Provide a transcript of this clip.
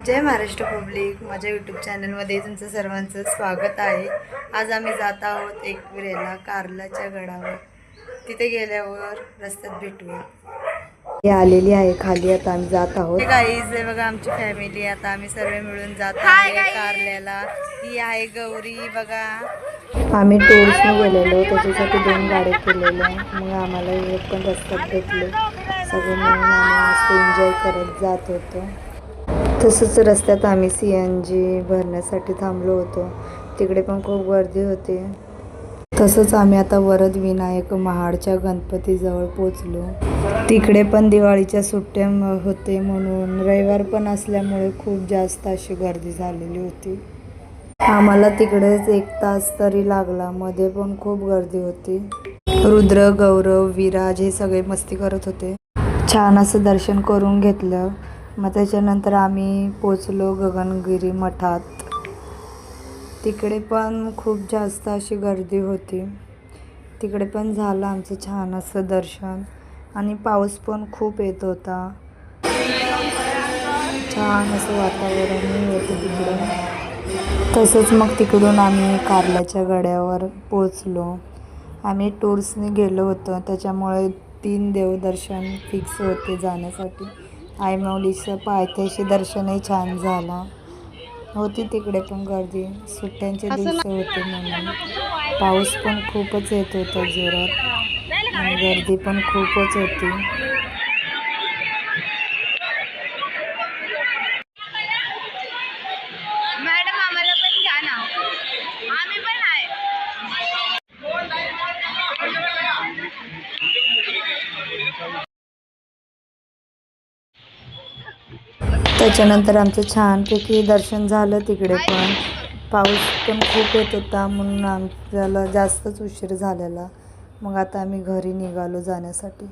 जय Maharashtra public, माझ्या YouTube चॅनलमध्ये तुमचं सर्वांचं स्वागत आहे। आज आम्ही जात आहोत एकविरेला कारल्याच्या गडावर। तिथे गेल्यावर रस्त्यात भेटूया। हे आलेली आहे खाली, आता आम्ही जात आहोत। गाईज हे बघा आमची फॅमिली, आता आम्ही सर्व मिळून जात आहोत कारल्याला। ही आहे गौरी बघा। आम्ही टूर्सने गेलेलो, त्याच्यासाठी 2 गाड्या केलेल्या, मग आम्हाला एक पण रस्त्यात भेटले। सगळे मिळून आम्ही एन्जॉय करत जात होतो। तसंच रस्त्यात आम्ही CNG भरण्यासाठी थांबलो होतो, तिकडे पण खूप गर्दी होती। तसंच आम्ही आता वरद विनायक महाडच्या गणपतीजवळ पोचलो। तिकडे पण दिवाळीच्या सुट्ट्या होते, म्हणून रविवार पण असल्यामुळे खूप जास्त अशी गर्दी झालेली होती। आम्हाला तिकडेच 1 तास तरी लागला, मध्ये पण खूप गर्दी होती। रुद्र, गौरव, विराज हे सगळे मस्ती करत होते। छान असं दर्शन करून घेतलं। मग त्याच्यानंतर आम्ही पोचलो गगनगिरी मठात। तिकडे पण खूप जास्त अशी गर्दी होती, तिकडे पण झालं आमचं छान असं दर्शन, आणि पाऊस पण खूप येत होता। छान असं वातावरणही होतं तिकडं। तसंच मग तिकडून आम्ही कारल्याच्या गडावर पोचलो। आम्ही टूर्सने गेलो होतो, त्याच्यामुळे 3 देवदर्शन फिक्स होते जाण्यासाठी। आईमाऊलीचं पायथ्याशी दर्शनही छान झालं। होती तिकडे पण गर्दी, सुट्ट्यांचे दिवस होते म्हणून। पाऊस पण खूपच येत होता जोरात, आणि गर्दी पण खूपच होती। मॅडम आम्हाला पण घ्या ना, आम्ही पण आहे। त्याच्यानंतर आमचं छानपैकी दर्शन झालं। तिकडे पण पाऊस पण खूप येत होता, म्हणून आमच्याला जास्तच उशीर झालेला। मग आता आम्ही घरी निघालो जाण्यासाठी।